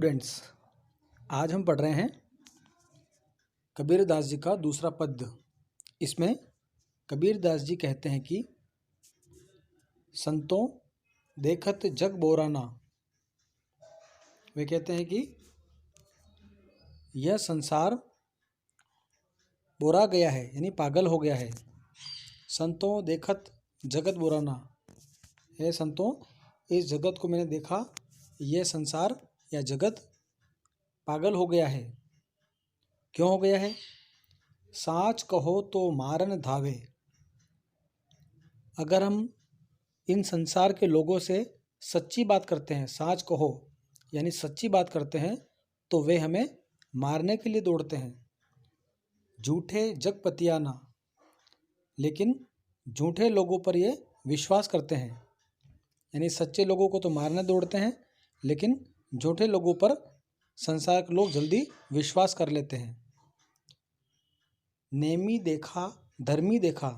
Students, आज हम पढ़ रहे हैं कबीरदास जी का दूसरा पद्य। इसमें कबीरदास जी कहते हैं कि संतों देखत जग बोराना। वे कहते हैं कि यह संसार बोरा गया है, यानी पागल हो गया है। संतों देखत जगत बोराना, हे संतों इस जगत को मैंने देखा, यह संसार या जगत पागल हो गया है। क्यों हो गया है? साच कहो तो मारन धावे। अगर हम इन संसार के लोगों से सच्ची बात करते हैं, साच कहो यानी सच्ची बात करते हैं, तो वे हमें मारने के लिए दौड़ते हैं। झूठे जगपतियाना, लेकिन झूठे लोगों पर ये विश्वास करते हैं। यानी सच्चे लोगों को तो मारने दौड़ते हैं, लेकिन झूठे लोगों पर संसार के लोग जल्दी विश्वास कर लेते हैं। नेमी देखा धर्मी देखा।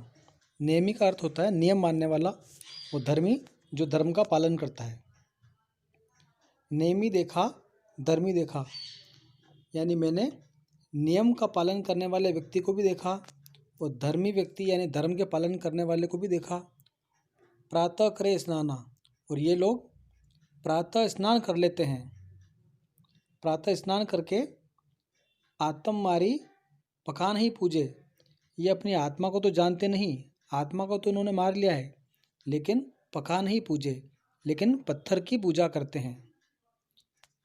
नेमी का अर्थ होता है नियम मानने वाला, और धर्मी जो धर्म का पालन करता है। नेमी देखा धर्मी देखा, यानी मैंने नियम का पालन करने वाले व्यक्ति को भी देखा और धर्मी व्यक्ति यानी धर्म के पालन करने वाले को भी देखा। प्रातः करे स्नाना, और ये लोग प्रातः स्नान कर लेते हैं। प्रातः स्नान करके आत्म मारी पकान ही पूजे। ये अपनी आत्मा को तो जानते नहीं, आत्मा को तो उन्होंने मार लिया है, लेकिन पकान ही पूजे, लेकिन पत्थर की पूजा करते हैं।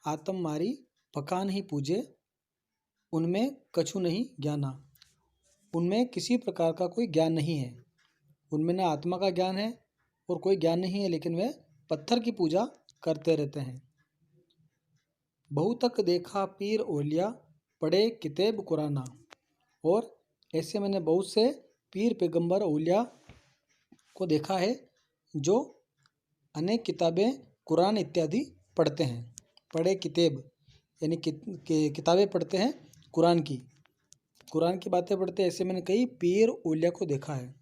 आत्म मारी पकान ही पूजे, उनमें कछु नहीं ज्ञाना। उनमें किसी प्रकार का कोई ज्ञान नहीं है। उनमें न आत्मा का ज्ञान है और कोई ज्ञान नहीं है, लेकिन वे पत्थर की पूजा करते रहते हैं। बहुतक देखा पीर ओलिया, पढ़े किताब कुराना। और ऐसे मैंने बहुत से पीर पैगंबर ओलिया को देखा है जो अनेक किताबें कुरान इत्यादि पढ़ते हैं। पढ़े किताब यानी किताबें पढ़ते हैं कुरान की बातें पढ़ते हैं। ऐसे मैंने कई पीर ओलिया को देखा है।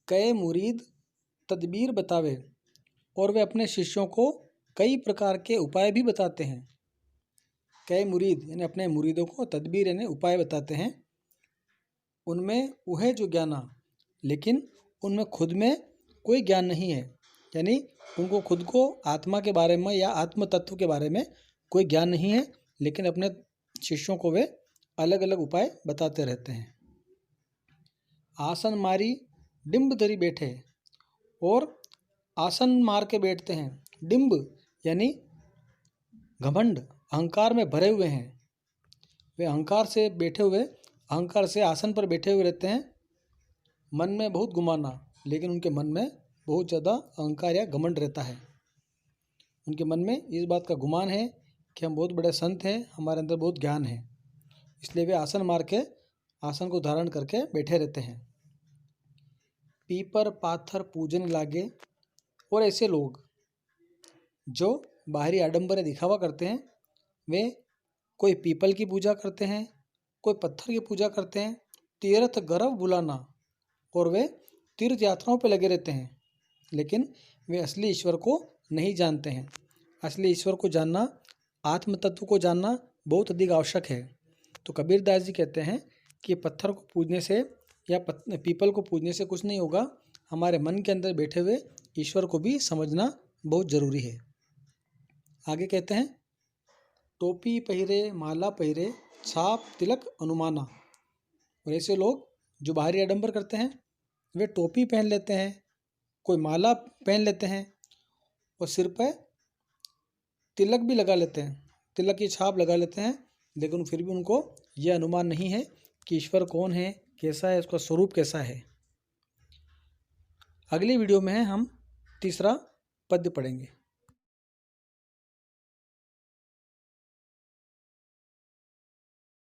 कई मुरीद तदबीर बतावे, और वे अपने शिष्यों को कई प्रकार के उपाय भी बताते हैं। कई मुरीद यानी अपने मुरीदों को तदबीर यानी उपाय बताते हैं। उनमें वह जो ज्ञाना, लेकिन उनमें खुद में कोई ज्ञान नहीं है। यानी उनको खुद को आत्मा के बारे में या आत्म तत्व के बारे में कोई ज्ञान नहीं है, लेकिन अपने शिष्यों को वे अलग अलग उपाय बताते रहते हैं। आसन मारी डिम्ब धरी बैठे, और आसन मार के बैठते हैं। डिम्ब यानी घमंड, अहंकार में भरे हुए हैं। वे अहंकार से बैठे हुए, अहंकार से आसन पर बैठे हुए रहते हैं। मन में बहुत गुमाना, लेकिन उनके मन में बहुत ज़्यादा अहंकार या घमंड रहता है। उनके मन में इस बात का गुमान है कि हम बहुत बड़े संत हैं, हमारे अंदर बहुत ज्ञान है, इसलिए वे आसन मार के आसन को धारण करके बैठे रहते हैं। पीपर पाथर पूजन लागे, और ऐसे लोग जो बाहरी आडंबर दिखावा करते हैं, वे कोई पीपल की पूजा करते हैं, कोई पत्थर की पूजा करते हैं। तीर्थ गर्व बुलाना, और वे तीर्थ यात्राओं पर लगे रहते हैं, लेकिन वे असली ईश्वर को नहीं जानते हैं। असली ईश्वर को जानना, आत्म तत्व को जानना बहुत अधिक आवश्यक है। तो कबीरदास जी कहते हैं कि पत्थर को पूजने से या पीपल को पूजने से कुछ नहीं होगा। हमारे मन के अंदर बैठे हुए ईश्वर को भी समझना बहुत ज़रूरी है। आगे कहते हैं, टोपी पहिरे माला पहिरे, छाप तिलक अनुमाना। और ऐसे लोग जो बाहरी आडंबर करते हैं, वे टोपी पहन लेते हैं, कोई माला पहन लेते हैं, और सिर पर तिलक भी लगा लेते हैं, तिलक की छाप लगा लेते हैं, लेकिन फिर भी उनको यह अनुमान नहीं है कि ईश्वर कौन है, कैसा है, उसका स्वरूप कैसा है। अगली वीडियो में हम तीसरा पद्य पढ़ेंगे।